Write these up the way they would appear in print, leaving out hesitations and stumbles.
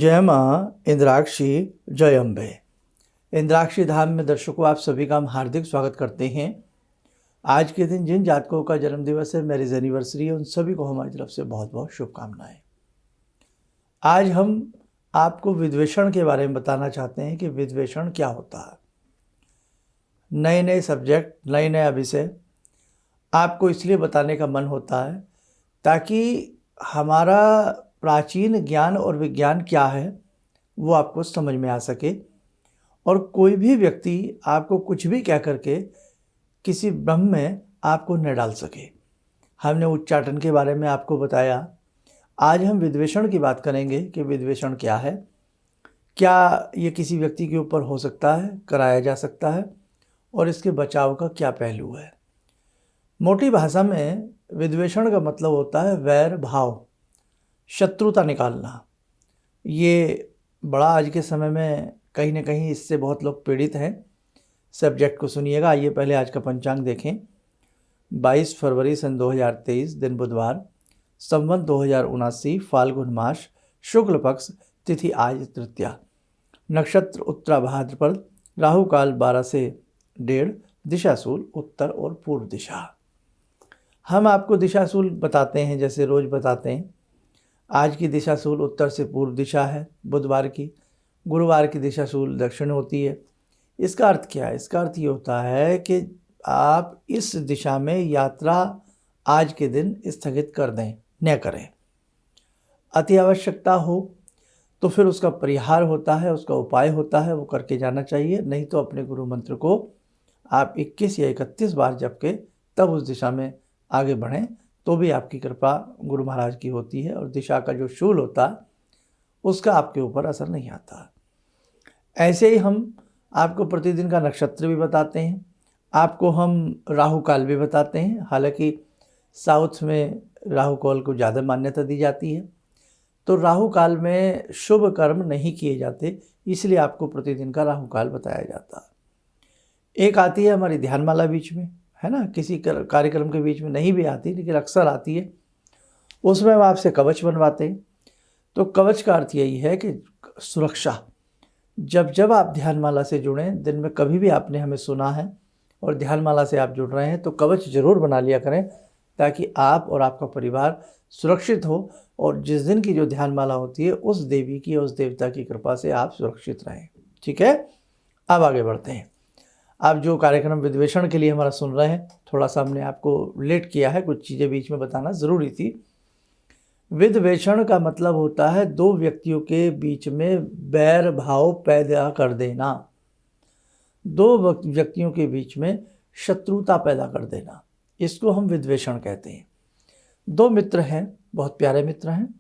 जय माँ इंद्राक्षी, जय अम्बे। इंद्राक्षी धाम में दर्शकों, आप सभी का हम हार्दिक स्वागत करते हैं। आज के दिन जिन जातकों का जन्म दिवस है, मैरिज एनिवर्सरी है, उन सभी को हमारी तरफ से बहुत बहुत शुभकामनाएं। आज हम आपको विद्वेषण के बारे में बताना चाहते हैं कि विद्वेषण क्या होता है। नए नए सब्जेक्ट, नए नए विषय आपको इसलिए बताने का मन होता है ताकि हमारा प्राचीन ज्ञान और विज्ञान क्या है वो आपको समझ में आ सके, और कोई भी व्यक्ति आपको कुछ भी कह करके किसी भ्रम में आपको न डाल सके। हमने उच्चाटन के बारे में आपको बताया। आज हम विद्वेषण की बात करेंगे कि विद्वेषण क्या है, क्या ये किसी व्यक्ति के ऊपर हो सकता है, कराया जा सकता है, और इसके बचाव का क्या पहलू है। मोटी भाषा में विद्वेषण का मतलब होता है वैर भाव, शत्रुता निकालना। ये बड़ा आज के समय में कहीं ना कहीं इससे बहुत लोग पीड़ित हैं। सब्जेक्ट को सुनिएगा। आइए पहले आज का पंचांग देखें। 22 फरवरी सन 2023, दिन बुधवार, संवत 2079, फाल्गुन मास, शुक्ल पक्ष, तिथि आज तृतीया, नक्षत्र उत्तरा भाद्रपद, राहु काल 12 से 1:30, दिशाशूल उत्तर और पूर्व दिशा। हम आपको दिशाशूल बताते हैं जैसे रोज बताते हैं। आज की दिशाशूल उत्तर से पूर्व दिशा है बुधवार की। गुरुवार की दिशाशूल दक्षिण होती है। इसका अर्थ क्या है? इसका अर्थ ये होता है कि आप इस दिशा में यात्रा आज के दिन स्थगित कर दें, न करें। अति आवश्यकता हो तो फिर उसका परिहार होता है, उसका उपाय होता है, वो करके जाना चाहिए। नहीं तो अपने गुरु मंत्र को आप 21 या 31 बार जप के तब उस दिशा में आगे बढ़ें, तो भी आपकी कृपा गुरु महाराज की होती है, और दिशा का जो शूल होता है उसका आपके ऊपर असर नहीं आता। ऐसे ही हम आपको प्रतिदिन का नक्षत्र भी बताते हैं, आपको हम राहु काल भी बताते हैं। हालांकि साउथ में राहु काल को ज़्यादा मान्यता दी जाती है, तो राहु काल में शुभ कर्म नहीं किए जाते, इसलिए आपको प्रतिदिन का राहु काल बताया जाता है। एक आती है हमारी ध्यानमाला बीच में, है ना, किसी कार्यक्रम के बीच में नहीं भी आती लेकिन अक्सर आती है। उसमें हम आपसे कवच बनवाते हैं। तो कवच का अर्थ यही है कि सुरक्षा। जब जब आप ध्यानमाला से जुड़ें, दिन में कभी भी आपने हमें सुना है और ध्यानमाला से आप जुड़ रहे हैं, तो कवच जरूर बना लिया करें ताकि आप और आपका परिवार सुरक्षित हो, और जिस दिन की जो ध्यानमाला होती है उस देवी की, उस देवता की कृपा से आप सुरक्षित रहें। ठीक है, अब आगे बढ़ते हैं। आप जो कार्यक्रम विद्वेषण के लिए हमारा सुन रहे हैं, थोड़ा सा हमने आपको लेट किया है, कुछ चीज़ें बीच में बताना ज़रूरी थी। विद्वेषण का मतलब होता है दो व्यक्तियों के बीच में बैर भाव पैदा कर देना, दो व्यक्तियों के बीच में शत्रुता पैदा कर देना। इसको हम विद्वेषण कहते हैं। दो मित्र हैं, बहुत प्यारे मित्र हैं,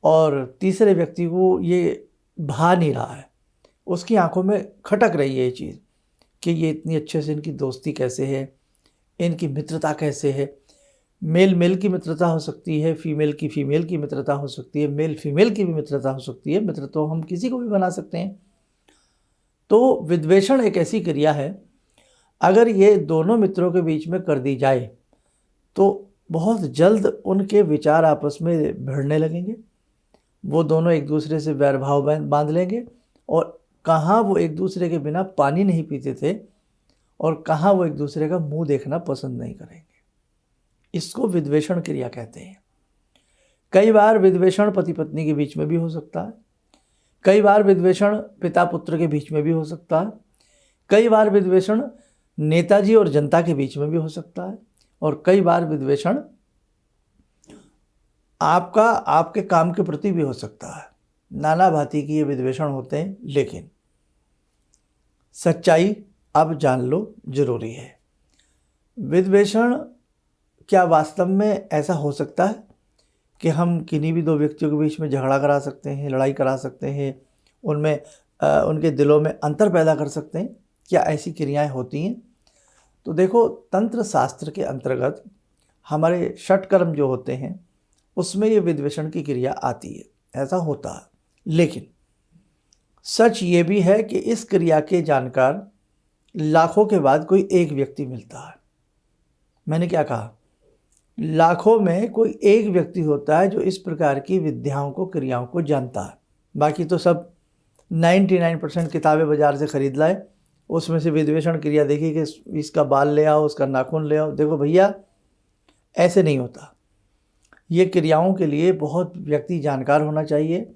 और तीसरे व्यक्ति को ये भा नहीं रहा है, उसकी आंखों में खटक रही है ये चीज़ कि ये इतनी अच्छे से इनकी दोस्ती कैसे है, इनकी मित्रता कैसे है। मेल मेल की मित्रता हो सकती है, फीमेल की मित्रता हो सकती है, मेल फीमेल की भी मित्रता हो सकती है। मित्र तो हम किसी को भी बना सकते हैं। तो विद्वेषण एक ऐसी क्रिया है, अगर ये दोनों मित्रों के बीच में कर दी जाए तो बहुत जल्द उनके विचार आपस में भिड़ने लगेंगे। वो दोनों एक दूसरे से वैरभाव बांध लेंगे, और कहाँ वो एक दूसरे के बिना पानी नहीं पीते थे, और कहाँ वो एक दूसरे का मुंह देखना पसंद नहीं करेंगे। इसको विद्वेषण क्रिया कहते हैं। कई बार विद्वेषण पति पत्नी के बीच में भी हो सकता है, कई बार विद्वेषण पिता पुत्र के बीच में भी हो सकता है, कई बार विद्वेषण नेताजी और जनता के बीच में भी हो सकता है, और कई बार विद्वेषण आपके काम के प्रति भी हो सकता है। नाना भांति की ये विद्वेषण होते हैं, लेकिन सच्चाई अब जान लो जरूरी है। विद्वेषण क्या वास्तव में ऐसा हो सकता है कि हम किन्हीं भी दो व्यक्तियों के बीच में झगड़ा करा सकते हैं, लड़ाई करा सकते हैं, उनमें उनके दिलों में अंतर पैदा कर सकते हैं? क्या ऐसी क्रियाएं होती हैं? तो देखो, तंत्र शास्त्र के अंतर्गत हमारे षटकर्म जो होते हैं उसमें ये विद्वेषण की क्रिया आती है, ऐसा होता है। लेकिन सच ये भी है कि इस क्रिया के जानकार लाखों के बाद कोई एक व्यक्ति मिलता है। मैंने क्या कहा? लाखों में कोई एक व्यक्ति होता है जो इस प्रकार की विद्याओं को, क्रियाओं को जानता है। बाकी तो सब 99% किताबें बाज़ार से ख़रीद लाए, उसमें से विद्वेषण क्रिया देखी कि इसका बाल ले आओ, उसका नाखून ले आओ। देखो भैया, ऐसे नहीं होता। ये क्रियाओं के लिए बहुत व्यक्ति जानकार होना चाहिए,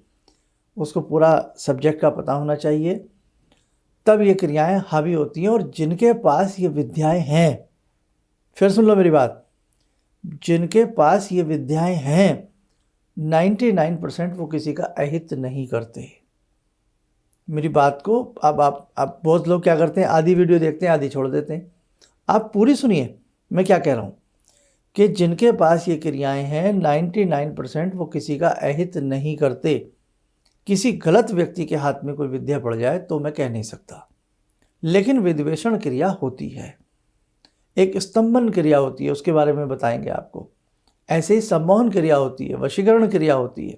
उसको पूरा सब्जेक्ट का पता होना चाहिए, तब ये क्रियाएं हावी होती हैं। और जिनके पास ये विद्याएं हैं, फिर सुन लो मेरी बात, जिनके पास ये विद्याएं हैं 99% वो किसी का अहित नहीं करते। मेरी बात को अब आप बहुत लोग क्या करते हैं, आधी वीडियो देखते हैं, आधी छोड़ देते हैं। आप पूरी सुनिए मैं क्या कह रहा हूँ, कि जिनके पास ये क्रियाएं हैं 99% वो किसी का अहित नहीं करते। किसी गलत व्यक्ति के हाथ में कोई विद्या पड़ जाए तो मैं कह नहीं सकता, लेकिन विद्वेषण क्रिया होती है, एक स्तंभन क्रिया होती है, उसके बारे में बताएंगे आपको। ऐसे ही सम्मोहन क्रिया होती है, वशीकरण क्रिया होती है,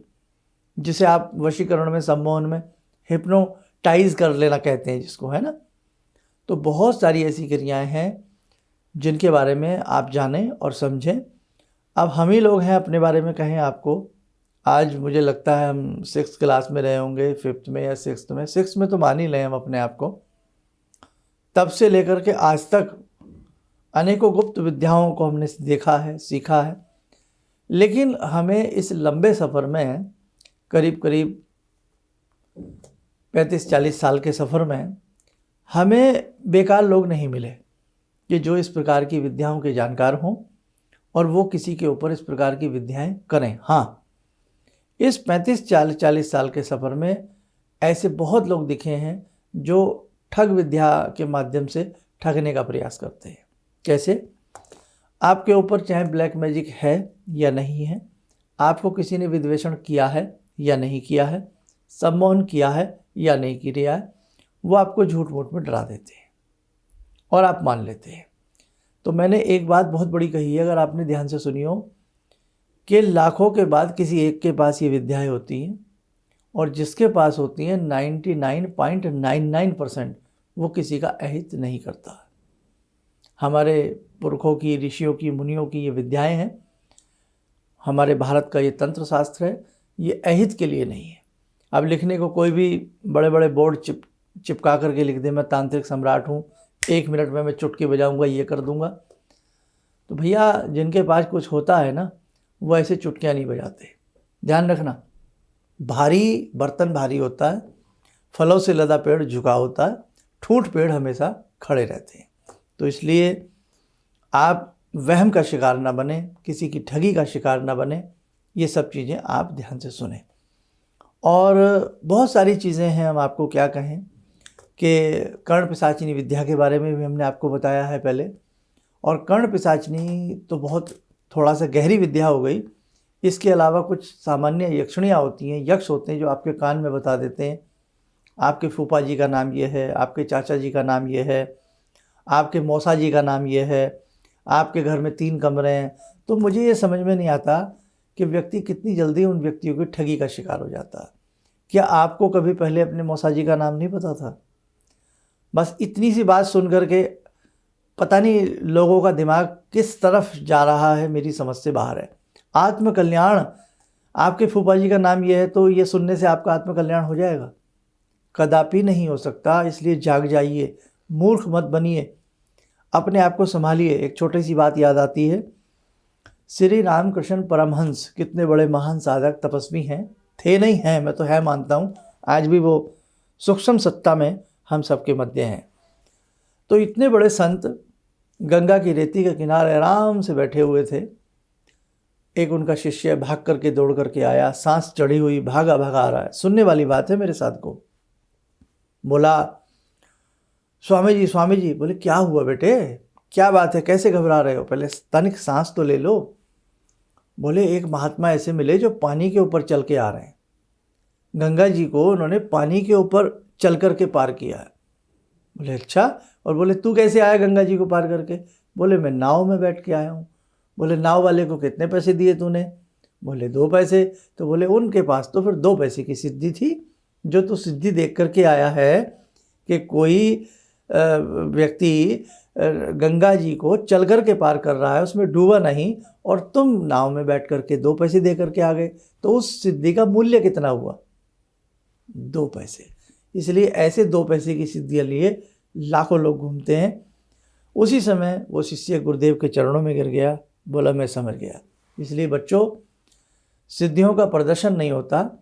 जिसे आप वशीकरण में, सम्मोहन में हिप्नोटाइज कर लेना कहते हैं जिसको, है ना। तो बहुत सारी ऐसी क्रियाएं हैं जिनके बारे में आप जानें और समझें। अब हम ही लोग हैं अपने बारे में कहें आपको, आज मुझे लगता है हम 6th क्लास में रहे होंगे, 5th में या 6th में। 6th में तो मान ही लें हम अपने आप को। तब से लेकर के आज तक अनेकों गुप्त विद्याओं को हमने देखा है, सीखा है, लेकिन हमें इस लंबे सफ़र में, करीब करीब 35-40 साल के सफ़र में, हमें बेकार लोग नहीं मिले कि जो इस प्रकार की विद्याओं के जानकार हों और वो किसी के ऊपर इस प्रकार की विद्याएं करें। हाँ, इस 35-40 साल के सफ़र में ऐसे बहुत लोग दिखे हैं जो ठग विद्या के माध्यम से ठगने का प्रयास करते हैं। कैसे? आपके ऊपर चाहे ब्लैक मैजिक है या नहीं है, आपको किसी ने विद्वेषण किया है या नहीं किया है, सम्मोहन किया है या नहीं किया है, वो आपको झूठ मूठ में डरा देते हैं और आप मान लेते हैं। तो मैंने एक बात बहुत बड़ी कही है, अगर आपने ध्यान से सुनी हो, कि लाखों के बाद किसी एक के पास ये विद्याएं होती हैं, और जिसके पास होती हैं 99.99% वो किसी का अहित नहीं करता। हमारे पुरखों की, ऋषियों की, मुनियों की ये विद्याएं हैं। हमारे भारत का ये तंत्र शास्त्र है, ये अहित के लिए नहीं है। अब लिखने को कोई भी बड़े बड़े बोर्ड चिपका करके लिख दे, मैं तांत्रिक सम्राट हूँ, 1 मिनट में मैं चुटकी बजाऊंगा, ये कर दूंगा। तो भैया, जिनके पास कुछ होता है ना, वो ऐसे चुटकियाँ नहीं बजाते। ध्यान रखना, भारी बर्तन भारी होता है, फलों से लदा पेड़ झुका होता है, ठूंठ पेड़ हमेशा खड़े रहते हैं। तो इसलिए आप वहम का शिकार ना बने, किसी की ठगी का शिकार ना बने। ये सब चीज़ें आप ध्यान से सुने। और बहुत सारी चीज़ें हैं, हम आपको क्या कहें, कि कर्ण पिशाचिनी विद्या के बारे में भी हमने आपको बताया है पहले। और कर्ण पिशाचिनी तो बहुत थोड़ा सा गहरी विद्या हो गई। इसके अलावा कुछ सामान्य यक्षिणियाँ होती हैं, यक्ष होते हैं, जो आपके कान में बता देते हैं, आपके फूफा जी का नाम ये है, आपके चाचा जी का नाम ये है, आपके मौसा जी का नाम ये है, आपके घर में 3 कमरे हैं। तो मुझे ये समझ में नहीं आता कि व्यक्ति कितनी जल्दी उन व्यक्तियों की ठगी का शिकार हो जाता है। क्या आपको कभी पहले अपने मौसा जी का नाम नहीं पता था? बस इतनी सी बात सुन करके पता नहीं लोगों का दिमाग किस तरफ जा रहा है, मेरी समझ से बाहर है। आत्मकल्याण, आपके फूफा जी का नाम ये है तो ये सुनने से आपका आत्मकल्याण हो जाएगा? कदापि नहीं हो सकता। इसलिए जाग जाइए, मूर्ख मत बनिए, अपने आप को संभालिए। एक छोटी सी बात याद आती है, श्री रामकृष्ण परमहंस कितने बड़े महान साधक तपस्वी हैं, थे नहीं हैं, मैं तो है मानता हूँ। आज भी वो सूक्ष्म सत्ता में हम सबके मध्य हैं। तो इतने बड़े संत गंगा की रेती के किनारे आराम से बैठे हुए थे। एक उनका शिष्य भाग करके दौड़ करके आया, सांस चढ़ी हुई, भागा भागा आ रहा है। सुनने वाली बात है मेरे साथ को। बोला, स्वामी जी, स्वामी जी। बोले, क्या हुआ बेटे, क्या बात है, कैसे घबरा रहे हो, पहले तनिक सांस तो ले लो। बोले, एक महात्मा ऐसे मिले जो पानी के ऊपर चल के आ रहे हैं। गंगा जी को उन्होंने पानी के ऊपर चल करके पार किया है। बोले, अच्छा। और बोले, तू कैसे आया गंगा जी को पार करके? बोले, मैं नाव में बैठ के आया हूँ। बोले, नाव वाले को कितने पैसे दिए तूने? बोले, 2 पैसे। तो बोले, उनके पास तो फिर 2 पैसे की सिद्धि थी, जो तू सिद्धि देख करके आया है कि कोई व्यक्ति गंगा जी को चल कर के पार कर रहा है, उसमें डूबा नहीं, और तुम नाव में बैठ करके 2 पैसे दे करके आ गए, तो उस सिद्धि का मूल्य कितना हुआ? 2 पैसे। इसलिए ऐसे 2 पैसे की सिद्धियाँ लिए लाखों लोग घूमते हैं। उसी समय वो शिष्य गुरुदेव के चरणों में गिर गया, बोला मैं समझ गया। इसलिए बच्चों, सिद्धियों का प्रदर्शन नहीं होता,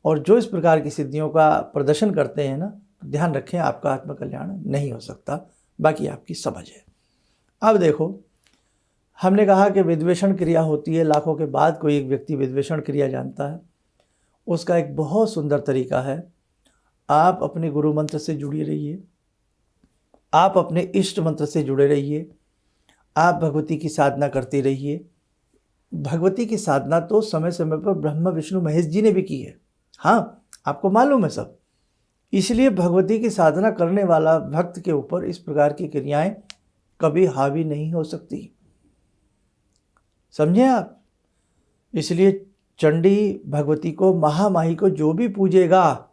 और जो इस प्रकार की सिद्धियों का प्रदर्शन करते हैं ना, ध्यान रखें आपका आत्मकल्याण नहीं हो सकता। बाकी आपकी समझ है। अब देखो, हमने कहा कि विद्वेषण क्रिया होती है, लाखों के बाद कोई एक व्यक्ति विद्वेषण क्रिया जानता है। उसका एक बहुत सुंदर तरीका है, आप अपने गुरु मंत्र से जुड़ी रहिए, आप अपने इष्ट मंत्र से जुड़े रहिए, आप भगवती की साधना करते रहिए। भगवती की साधना तो समय समय पर ब्रह्मा विष्णु महेश जी ने भी की है, हाँ आपको मालूम है सब। इसलिए भगवती की साधना करने वाला भक्त के ऊपर इस प्रकार की क्रियाएं कभी हावी नहीं हो सकती, समझे आप। इसलिए चंडी भगवती को, महामाही को जो भी पूजेगा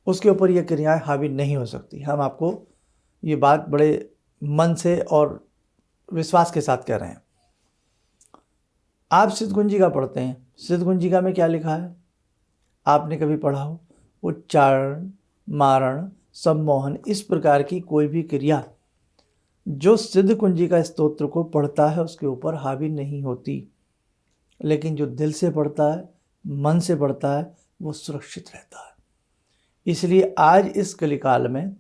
उसके ऊपर ये क्रियाएं हावी नहीं हो सकती। हम आपको ये बात बड़े मन से और विश्वास के साथ कह रहे हैं। आप सिद्धकुंजिका पढ़ते हैं, सिद्धकुंजिका में क्या लिखा है आपने कभी पढ़ा हो? उच्चारण, मारण, सम्मोहन, इस प्रकार की कोई भी क्रिया जो सिद्धकुंजिका स्तोत्र को पढ़ता है उसके ऊपर हावी नहीं होती। लेकिन जो दिल से पढ़ता है, मन से पढ़ता है, वो सुरक्षित रहता है। इसलिए आज इस कलिकाल में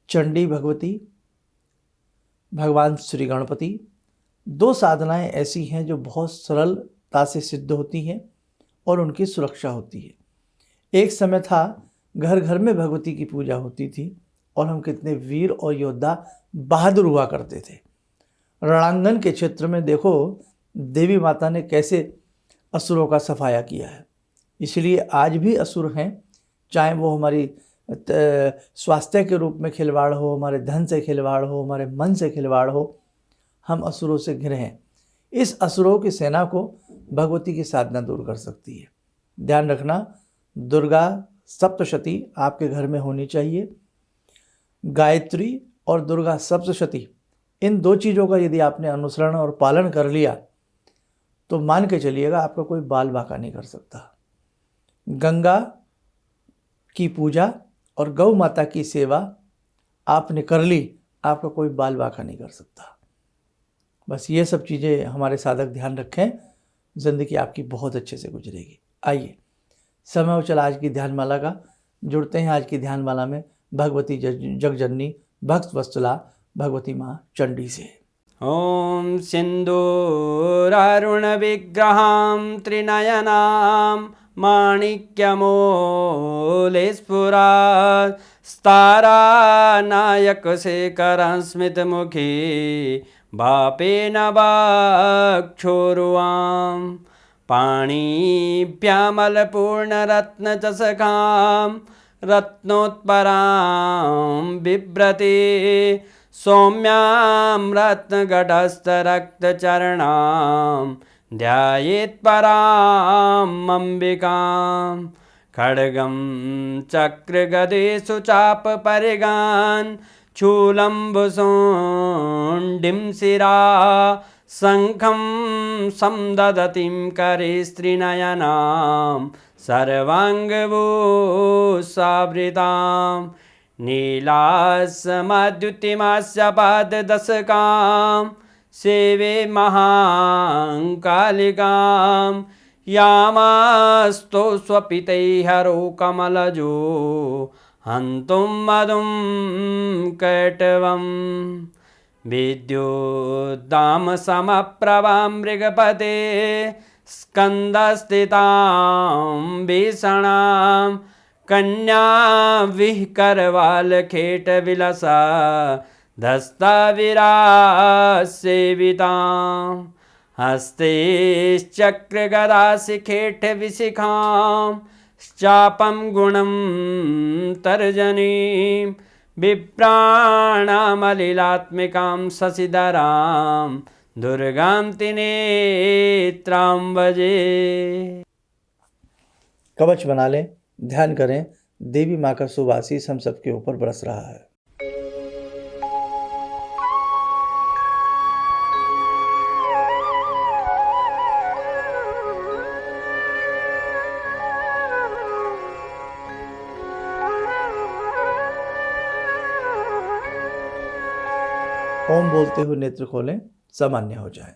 चंडी भगवती, भगवान श्री गणपति, 2 साधनाएं ऐसी हैं जो बहुत सरलता से सिद्ध होती हैं और उनकी सुरक्षा होती है। एक समय था घर घर में भगवती की पूजा होती थी और हम कितने वीर और योद्धा बहादुर हुआ करते थे। रणांगन के क्षेत्र में देखो देवी माता ने कैसे असुरों का सफाया किया है। इसलिए आज भी असुर हैं, चाहे वो हमारी स्वास्थ्य के रूप में खिलवाड़ हो, हमारे धन से खिलवाड़ हो, हमारे मन से खिलवाड़ हो, हम असुरों से घिरे हैं। इस असुरों की सेना को भगवती की साधना दूर कर सकती है। ध्यान रखना, दुर्गा सप्तशती आपके घर में होनी चाहिए। गायत्री और दुर्गा सप्तशती, इन 2 चीज़ों का यदि आपने अनुसरण और पालन कर लिया तो मान के चलिएगा आपका कोई बाल बाका नहीं कर सकता। गंगा की पूजा और गौ माता की सेवा आपने कर ली, आपका कोई बाल बाका नहीं कर सकता। बस ये सब चीज़ें हमारे साधक ध्यान रखें, ज़िंदगी आपकी बहुत अच्छे से गुजरेगी। आइए, समय हो चला आज की ध्यानमाला का। जुड़ते हैं आज की ध्यानमाला में भगवती जगजननी भक्त वत्सला भगवती माँ चंडी से। ॐ सिन्दूरारुणविग्रहां त्रिनयनां माणिक्यमूलस्फुरात् स्तारानायकशेखरं स्मितमुखी भापेन वक्षोरुवां पाणिभ्यामलपूर्णरत्नचषकां रत्नोत्परां बिभ्रति सौम्यां रत्नघटस्थरक्तचरणां ध्यायेत्पराम् अम्बिकां खड्गं चक्रगदेषु चापपरिगान् शूलम्बुशोण्डिं शिरा शङ्खं संदधतीं करे स्त्रीनयनां सर्वाङ्गभूषावृतां नीलासमद्युतिमास्य पाददशकां सेवे महाकालिकां यामास्तो स्वपितैहरो कमलजो हन्तुं मधुं कैटवं विद्युद्दामसमप्रभां मृगपते स्कन्दस्थितां भीषणां कन्या विहकरवालखेटविलसा धस्ताविरासेवितां हस्तेश्चक्रगदाशिखेटविशिखां चापं गुणं तर्जनीं विप्राणामलिलात्मिकां शशिधरां दुर्गां त्रिनेत्रां भजे। कवच बना लें, ध्यान करें, देवी माँ का शुभ आशीष हम सबके ऊपर बरस रहा है। ओम बोलते हुए नेत्र खोलें, सामान्य हो जाए।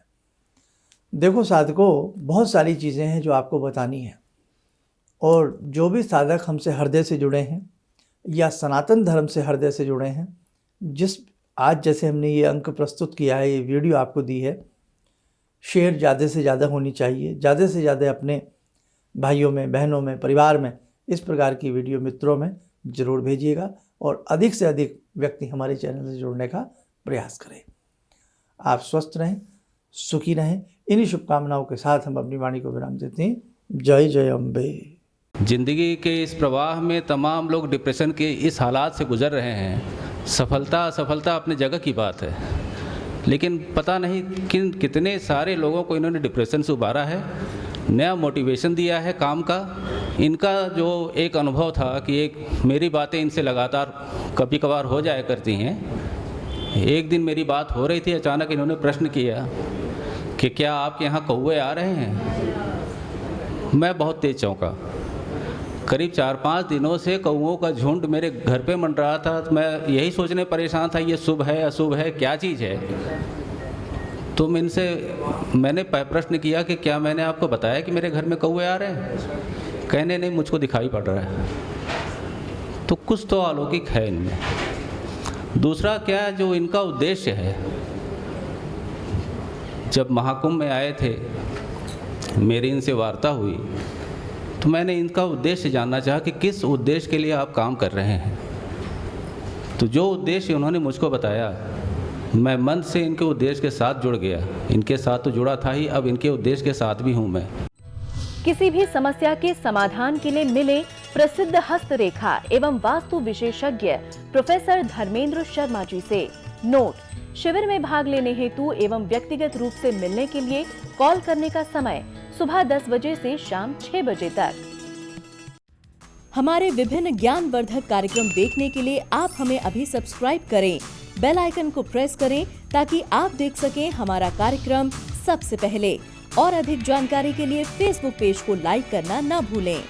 देखो साधकों, बहुत सारी चीज़ें हैं जो आपको बतानी है, और जो भी साधक हमसे हृदय से जुड़े हैं या सनातन धर्म से हृदय से जुड़े हैं, जिस आज जैसे हमने ये अंक प्रस्तुत किया है, ये वीडियो आपको दी है, शेयर ज़्यादा से ज़्यादा होनी चाहिए। ज़्यादा से ज़्यादा अपने भाइयों में, बहनों में, परिवार में इस प्रकार की वीडियो मित्रों में ज़रूर भेजिएगा, और अधिक से अधिक व्यक्ति हमारे चैनल से जुड़ने का प्रयास करें। आप स्वस्थ रहें, सुखी रहें। इन्हीं शुभकामनाओं के साथ हम अपनी वाणी को विराम देते हैं। जय जय अम्बे। जिंदगी के इस प्रवाह में तमाम लोग डिप्रेशन के इस हालात से गुजर रहे हैं। सफलता असफलता अपनी जगह की बात है, लेकिन पता नहीं कितने सारे लोगों को इन्होंने डिप्रेशन से उबारा है, नया मोटिवेशन दिया है काम का। इनका जो एक अनुभव था कि एक मेरी बातें इनसे लगातार कभी कभार हो जाया करती हैं। एक दिन मेरी बात हो रही थी, अचानक इन्होंने प्रश्न किया कि क्या आपके यहाँ कौवे आ रहे हैं। मैं बहुत तेज चौंका। करीब 4-5 दिनों से कौवों का झुंड मेरे घर पे मंडरा था। तो मैं यही सोचने परेशान था, ये शुभ है अशुभ है, क्या चीज़ है। तो मैंने प्रश्न किया कि क्या मैंने आपको बताया कि मेरे घर में कौवे आ रहे हैं। कहने नहीं, मुझको दिखाई पड़ रहा है। तो कुछ तो अलौकिक है इनमें। दूसरा क्या, जो इनका उद्देश्य है, जब महाकुंभ में आए थे, मेरी इनसे वार्ता हुई, तो मैंने इनका उद्देश्य जानना चाहा कि किस उद्देश्य के लिए आप काम कर रहे हैं। तो जो उद्देश्य उन्होंने मुझको बताया, मैं मन से इनके उद्देश्य के साथ जुड़ गया। इनके साथ तो जुड़ा था ही, अब इनके उद्देश्य के साथ भी हूँ मैं। किसी भी समस्या के समाधान के लिए मिले प्रसिद्ध हस्तरेखा एवं वास्तु विशेषज्ञ प्रोफेसर धर्मेंद्र शर्मा जी से। नोट: शिविर में भाग लेने हेतु एवं व्यक्तिगत रूप से मिलने के लिए कॉल करने का समय सुबह 10 बजे से शाम 6 बजे तक। हमारे विभिन्न ज्ञानवर्धक कार्यक्रम देखने के लिए आप हमें अभी सब्सक्राइब करें, बेल आइकन को प्रेस करें ताकि आप देख सकें हमारा कार्यक्रम सबसे पहले। और अधिक जानकारी के लिए फेसबुक पेज को लाइक करना न भूलें।